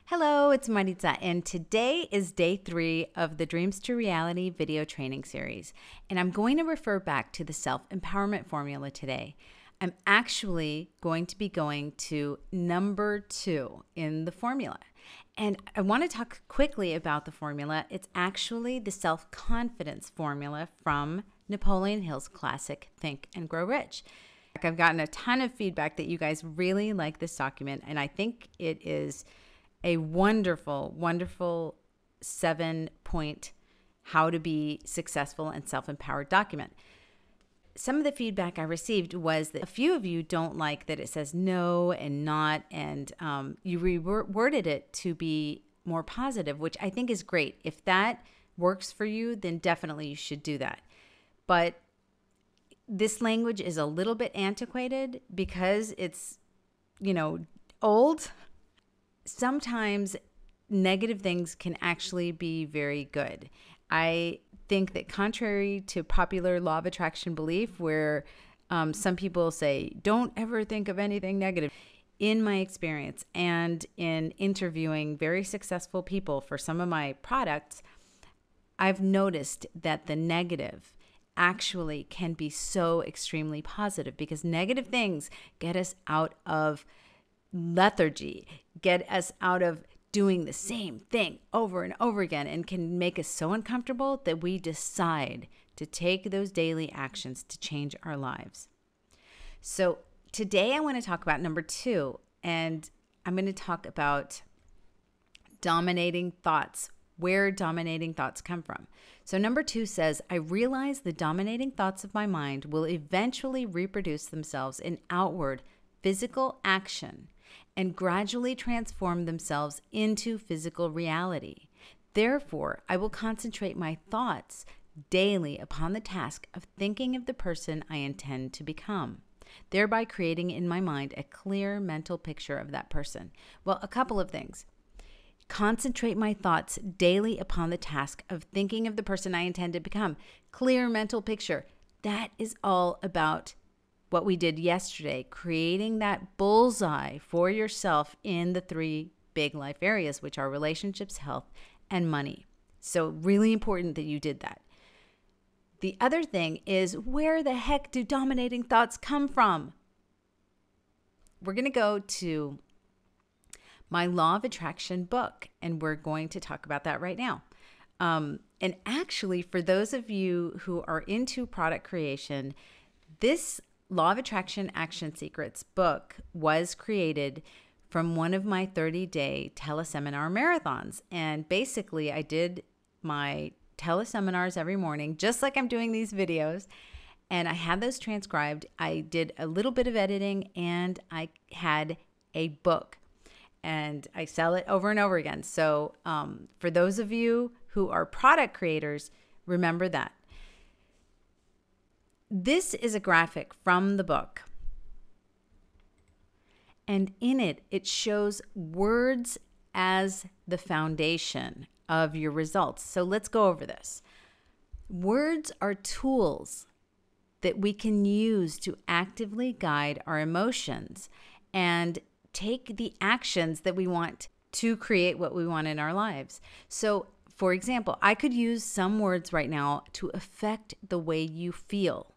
Hello, it's Maritza, and today is day 3 of the Dreams to Reality video training series. And I'm going to refer back to the self-empowerment formula today. I'm actually going to be going to number 2 in the formula. And I want to talk quickly about the formula. It's actually the self-confidence formula from Napoleon Hill's classic Think and Grow Rich. I've gotten a ton of feedback that you guys really like this document, and I think it is a wonderful, wonderful 7-point how to be successful and self-empowered document. Some of the feedback I received was that a few of you don't like that it says no and not, and you reworded it to be more positive, which I think is great. If that works for you, then definitely you should do that. But this language is a little bit antiquated because it's, old. Sometimes negative things can actually be very good. I think that contrary to popular law of attraction belief, where some people say, don't ever think of anything negative, in my experience and in interviewing very successful people for some of my products, I've noticed that the negative actually can be so extremely positive, because negative things get us out of lethargy, get us out of doing the same thing over and over again, and can make us so uncomfortable that we decide to take those daily actions to change our lives. So today I want to talk about number 2, and I'm going to talk about dominating thoughts, where dominating thoughts come from. So number 2 says, I realize the dominating thoughts of my mind will eventually reproduce themselves in outward physical action and gradually transform themselves into physical reality. Therefore, I will concentrate my thoughts daily upon the task of thinking of the person I intend to become, thereby creating in my mind a clear mental picture of that person. Well, a couple of things. Concentrate my thoughts daily upon the task of thinking of the person I intend to become. Clear mental picture. That is all about what we did yesterday, creating that bullseye for yourself in the 3 big life areas, which are relationships, health, and money. So really important that you did that. The other thing is, where the heck do dominating thoughts come from? We're going to go to my Law of Attraction book, and we're going to talk about that right now. And actually, for those of you who are into product creation, this Law of Attraction Action Secrets book was created from one of my 30-day teleseminar marathons. And basically, I did my teleseminars every morning, just like I'm doing these videos. And I had those transcribed. I did a little bit of editing, and I had a book. And I sell it over and over again. So for those of you who are product creators, remember that. This is a graphic from the book. And in it, it shows words as the foundation of your results. So let's go over this. Words are tools that we can use to actively guide our emotions and take the actions that we want to create what we want in our lives. So, for example, I could use some words right now to affect the way you feel.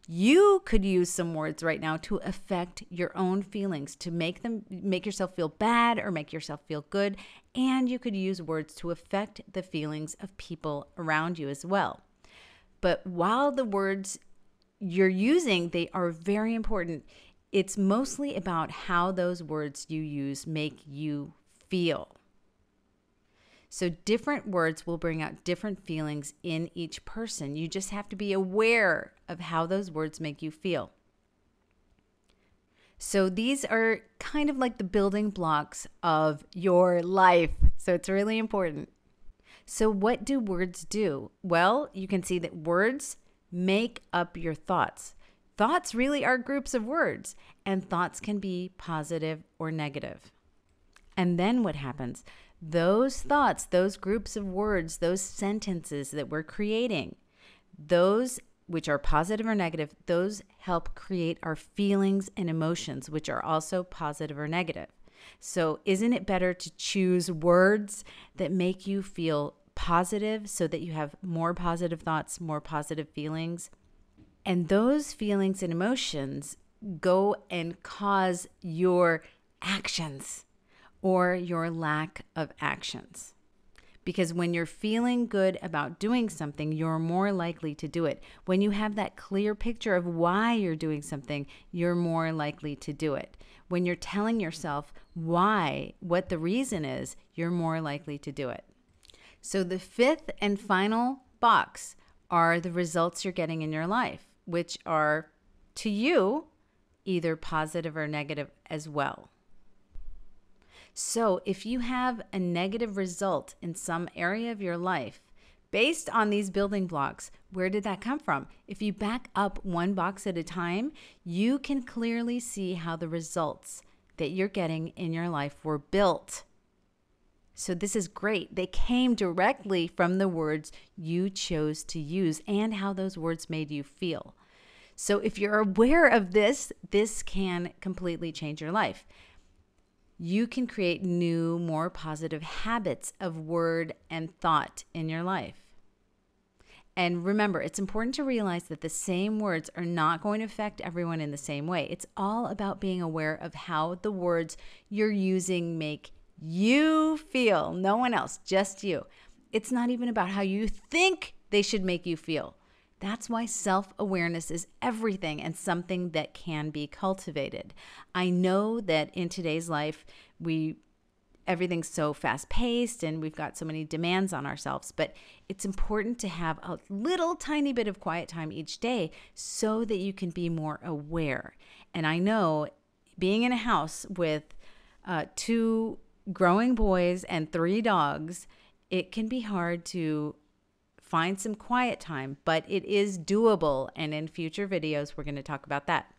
You could use some words right now to affect your own feelings, to make yourself feel bad or make yourself feel good. And you could use words to affect the feelings of people around you as well. But while the words you're using, they are very important, it's mostly about how those words you use make you feel. So different words will bring out different feelings in each person. You just have to be aware of how those words make you feel. So these are kind of like the building blocks of your life. So it's really important. So what do words do? Well, you can see that words make up your thoughts. Thoughts really are groups of words, and thoughts can be positive or negative. And then what happens? Those thoughts, those groups of words, those sentences that we're creating, those which are positive or negative, those help create our feelings and emotions, which are also positive or negative. So isn't it better to choose words that make you feel positive so that you have more positive thoughts, more positive feelings? And those feelings and emotions go and cause your actions or your lack of actions. Because when you're feeling good about doing something, you're more likely to do it. When you have that clear picture of why you're doing something, you're more likely to do it. When you're telling yourself why, what the reason is, you're more likely to do it. So the fifth and final box are the results you're getting in your life, which are, to you, either positive or negative as well. So if you have a negative result in some area of your life, based on these building blocks, where did that come from? If you back up one box at a time, you can clearly see how the results that you're getting in your life were built. So this is great. They came directly from the words you chose to use and how those words made you feel. So if you're aware of this, this can completely change your life. You can create new, more positive habits of word and thought in your life. And remember, it's important to realize that the same words are not going to affect everyone in the same way. It's all about being aware of how the words you're using make you feel. No one else, just you. It's not even about how you think they should make you feel. That's why self-awareness is everything and something that can be cultivated. I know that in today's life, everything's so fast-paced and we've got so many demands on ourselves, but it's important to have a little tiny bit of quiet time each day so that you can be more aware. And I know being in a house with 2 growing boys and 3 dogs, it can be hard to find some quiet time, but it is doable. And in future videos, we're going to talk about that.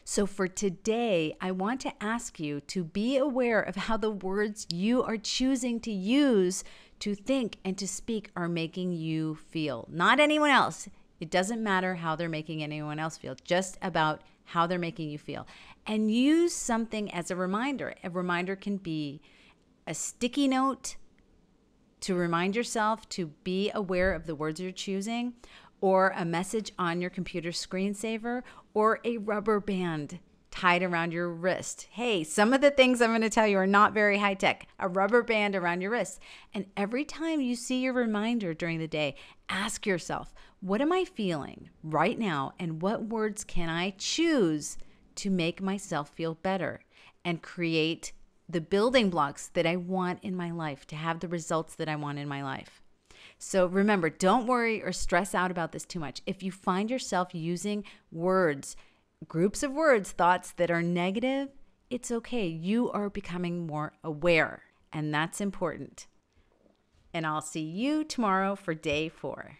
So for today, I want to ask you to be aware of how the words you are choosing to use to think and to speak are making you feel. Not anyone else. It doesn't matter how they're making anyone else feel, just about how they're making you feel. And use something as a reminder. A reminder can be a sticky note to remind yourself to be aware of the words you're choosing, or a message on your computer screensaver, or a rubber band tied around your wrist. Hey, some of the things I'm going to tell you are not very high tech. A rubber band around your wrist. And every time you see your reminder during the day, ask yourself, what am I feeling right now? And what words can I choose to make myself feel better and create the building blocks that I want in my life, to have the results that I want in my life? So remember, don't worry or stress out about this too much. If you find yourself using words, groups of words, thoughts that are negative, it's okay. You are becoming more aware, and that's important. And I'll see you tomorrow for day 4.